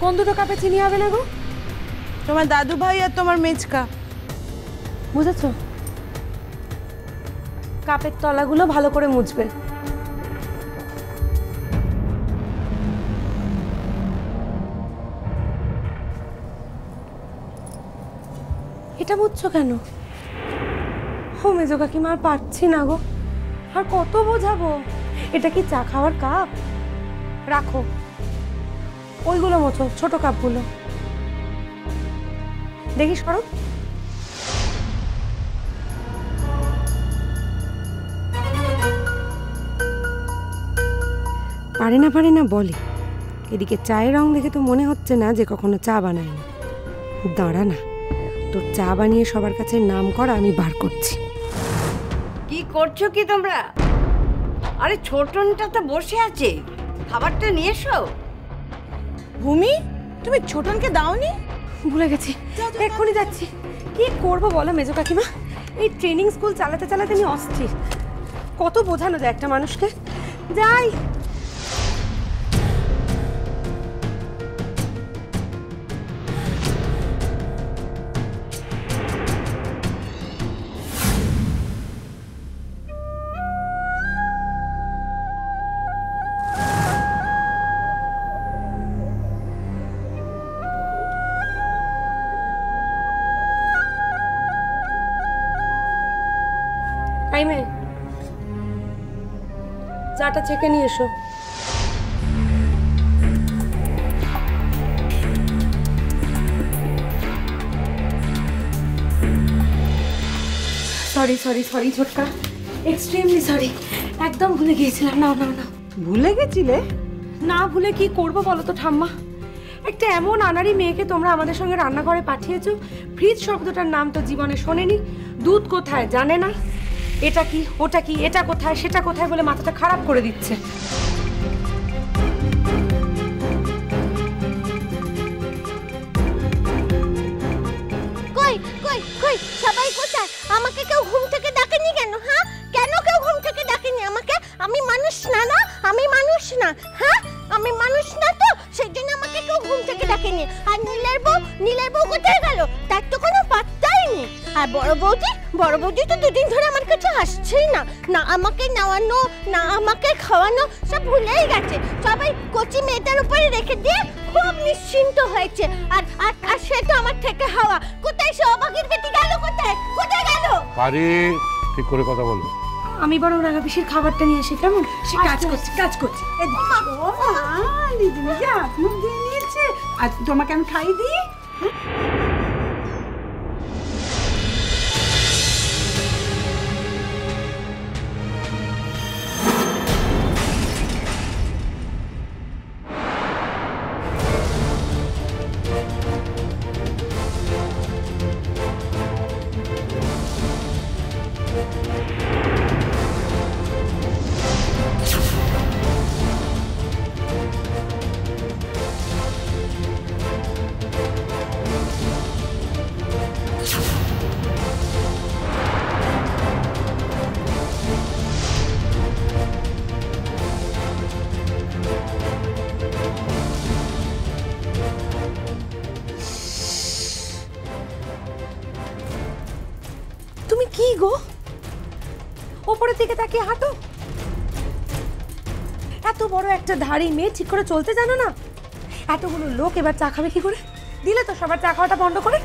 কোন দুটো কাপে চিনি হবে না গো? তোমার দাদু ভাই আর তোমার মেজকা। বুঝেছো? কাপের তলাগুলো ভালো করে মুছবে। এটা বুঝছো কেন? ও মেজো কাকিমা, আর পারছি না গো, আর কত বোঝাবো? এটা কি চা খাওয়ার কাপ? রাখো, ওইগুলো মোছো, ছোট কাপগুলো। দেখি সরো। পারে না বলে। এদিকে চায়ের রং দেখে তো মনে হচ্ছে না যে কখনো চা বানায়নি। দাঁড়া না, তোর চা বানিয়ে সবার কাছে নাম করা আমি বার করছি। কি করছো কি তোমরা? আরে ছোটনটা তো বসে আছে, খাবারটা নিয়ে এসো। ভূমি, তুমি ছোটনকে দাওনি? ভুলে গেছি, এক্ষুনি যাচ্ছি। কি করবো বলো মেজো কাকিমা, এই ট্রেনিং স্কুল চালাতে চালাতে আমি অস্থির। কত বোঝানো যায় একটা মানুষকে। যাই। টাইমে চাটা ছেঁকে নিয়ে এসো। সরি সরি সরি ছোটকা, এক্সট্রিমলি সরি, একদম ভুলে গিয়েছিলাম। না না না, ভুলে গেছিলে? না ভুলে কি করবো বলো তো ঠাম্মা? একটা এমন আনাড়ি মেয়েকে তোমরা আমাদের সঙ্গে রান্নাঘরে পাঠিয়েছো, ফ্রিজ শব্দটার নাম তো জীবনে শোনেনি, দুধ কোথায় জানে না, এটা কি ওটা কি, এটা কোথায় সেটা কোথায় বলে মাথাটা খারাপ করে দিচ্ছে। কই কই কই সবাই কোথায়? আমাকে কেউ ঘুম থেকে ডাকেনি কেন? হ্যাঁ, কেন কেউ ঘুম থেকে ডাকেনি আমাকে? আমি মানুষ না, না আমি মানুষ না? হ্যাঁ, আমি মানুষ না তো, সেই জন্য আমাকে কেউ ঘুম থেকে ডাকেনি। আর নীলের বউ কোথায় গেল? তার তো কোনো পাত্তাই নেই। আর বড় বৌদি তো দুদিন ধরে আমার কাছে আসছেই না, না আমাকে নেওয়ানো না আমাকে খাওয়ানো, সব ভুলেই গেছে। সবাই কচি মেয়েটার উপরে রেখে দিয়ে খুব নিশ্চিন্ত হয়েছে। আর আর সে তো আমার থেকে হাওয়া। কোথায় সৌভাগীর বেটি গেল? কোথায় গেল? পারি, ঠিক করে কথা বলো। আমি বরং রাঙা পিসির খাবারটা নিয়ে আসি, কেমন? সে কাজ করছি। দিদি যা মুখ দিয়ে নিয়েছে, আর তোমাকে আমি খাইয়ে দিই। তুমি কি গো ওপরের দিকে তাকিয়ে হাঁটো? এত বড় একটা ধাড়ি মেয়ে ঠিক করে চলতে জানো না? এতগুলো লোক এবার চা খাবে কি করে? দিলে তো সবার চা খাওয়াটা বন্ধ করে।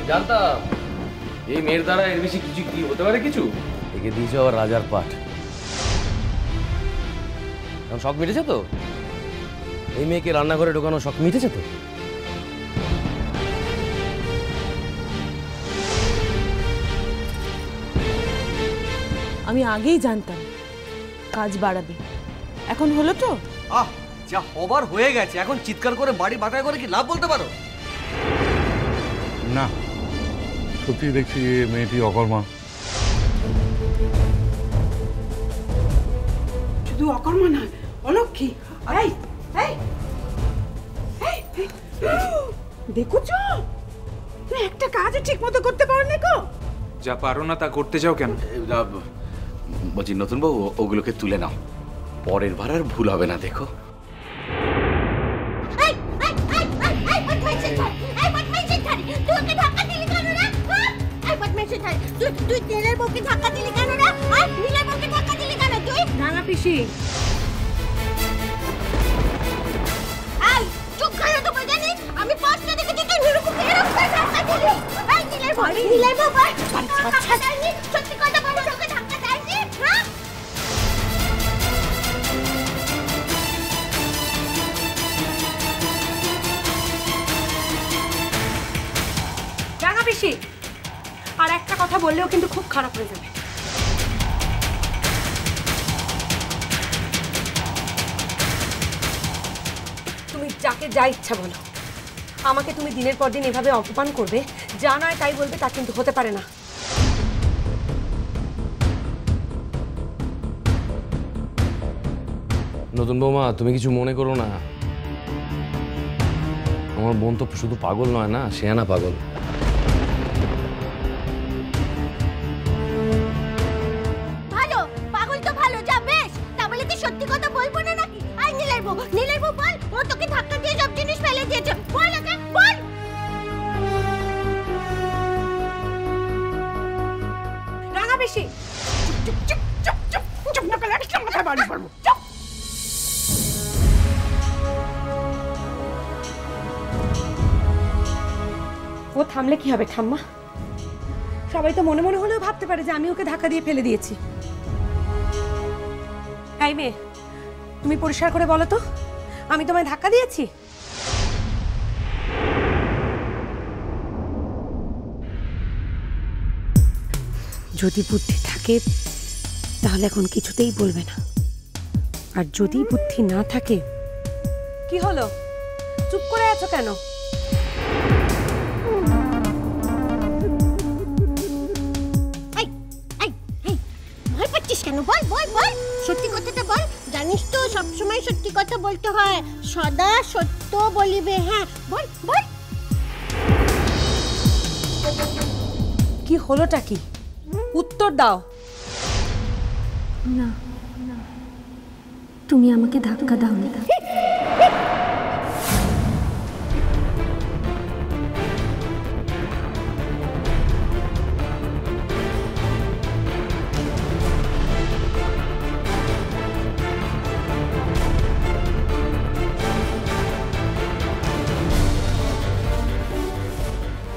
জানতাম এই মেয়ের দ্বারা এর বেশি কিছু কি হতে পারে। কিছু একে দিয়েছে আবার রাজার পাঠ। এখন শখ মিটেছে তো? এই মেয়েকে রান্নাঘরে ঢোকানো শখ মিটেছে তো? আমি আগেই জানতাম কাজ বাড়াবে, এখন হলো তো। যা হবার হয়ে গেছে, এখন চিৎকার করে বাড়ি বাঁটায় করে কি লাভ বলতে পারো? না, সত্যি দেখছি মেয়েটি অকর্মা। শুধু অকর্মা না, অলক্ষী। দেখুছ, একটা কাজ ঠিক মতো করতে পারো না গো। যা পারো না তা করতে যাও কেন? বলছি নতুন বউ ওগুলোকে তুলে নাও, পরের বার আর ভুল হবে না। দেখো তুই নীলের বউকে ধাক্কা দিলি কেন রে? নীলের বউকে ধাক্কা দিলি কেন তুই? রাঙা পিসি, এই চুপ করো তো বজানি, আমি পাঁচটা দেখে তুই নিরুপকে এরকম করে ধাক্কা দিলি। এই নীলের বউ, নীলের বউ বল, ধাক্কা দেয়নি, সত্যি কথা বলো, তোকে ধাক্কা দেয়নি? হ্যাঁ রাঙা পিসি, আর একটা কথা বললেও কিন্তু খুব খারাপ হয়ে যাবে। তুমি যাকে যা ইচ্ছা বলো, আমাকে তুমি দিনের পর দিন এভাবে অপমান করবে, যা নয় তাই বলবে, তা কিন্তু হতে পারে না। নতুন বৌমা, তুমি কিছু মনে করো না। আমার বোন তো শুধু পাগল নয় না, শেয়ানা পাগল। ভালো, পাগল তো ভালো, যা বেশ। তা বলে কি সত্যি কথা বলবো না নাকি? এই নীলের বউ বল, ও তোকে ধাক্কা দিয়ে সব জিনিস ফেলে দিয়েছে, বল ওকে, বল। রাঙা পিসি, চুপ না করলে একটা মাথায় বাড়ি পড়বো। ও থামলে কি হবে ঠাম্মা? সবাই তো মনে মনে হলেও ভাবতে পারে যে আমি ওকে ধাক্কা দিয়ে ফেলে দিয়েছি। এই মেয়ে, তুমি পরিষ্কার করে বলো তো, আমি তোমায় ধাক্কা দিয়েছি? যদি বুদ্ধি থাকে তাহলে এখন কিছুতেই বলবে না, আর যদি বুদ্ধি না থাকে, কি হলো চুপ করে আছো কেন? ভয় পাচ্ছিস কেন? বল বল বল, সত্যি কথাটা বল। জানিস তো সবসময় সত্যি কথা বলতে হয়, সদা সত্য বলিবে। হ্যাঁ বল বল। কি হলোটা কি? উত্তর দাও। না, তুমি আমাকে ধাক্কা দাওনি।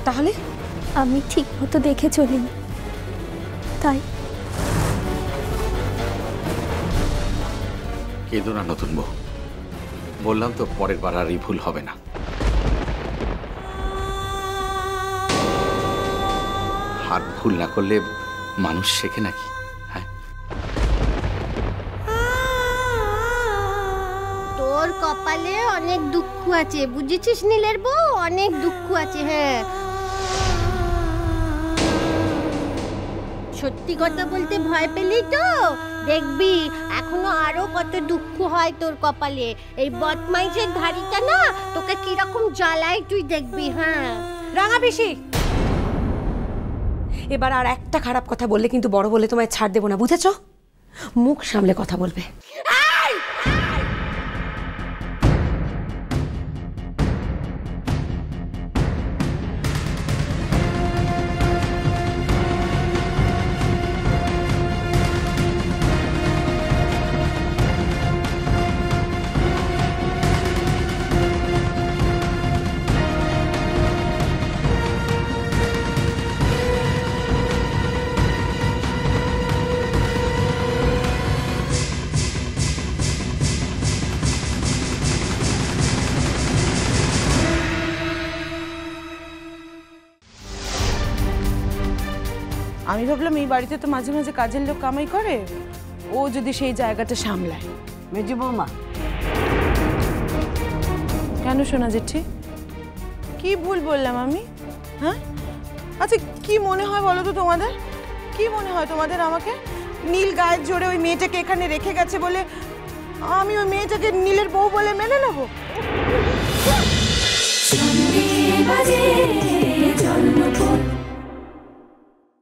তাহলে আমি ঠিক মতো দেখে চলিনি, তাই। কেঁদো না নতুন বউ, বললাম তো পরের বার আর এই ভুল হবে না। হাত ভুল না করলে মানুষ শেখে নাকি? হ্যাঁ, তোর কপালে অনেক দুঃখ আছে, বুঝেছিস নীলের বউ? অনেক দুঃখ আছে। হ্যাঁ, সত্যি কথা বলতে ভয় পেলি তো? দেখবি এখনো আরো কত দুঃখ হয় তোর কপালে। এই বদমাইশের ধাড়িটা না তোকে কিরকম জ্বালায় তুই দেখবি। হ্যাঁ রাঙা পিসি, এবার আর একটা খারাপ কথা বললে কিন্তু বড় বলে তোমায় ছাড় দেবো না, বুঝেছো? মুখ সামলে কথা বলবে। আমি ভাবলাম এই বাড়িতে তো মাঝে মাঝে কাজের লোক কামাই করে, ও যদি সেই জায়গাটা সামলায়। মেজো বৌমা, কেন শোনা জেঠি? কি ভুল বললাম আমি? হ্যাঁ, আচ্ছা কি মনে হয় বলো তো তোমাদের? কি মনে হয় তোমাদের আমাকে? নীল গায়ের জোরে ওই মেয়েটাকে এখানে রেখে গেছে বলে আমি ওই মেয়েটাকে নীলের বউ বলে মেনে নেবো? বাজে জন্মপথ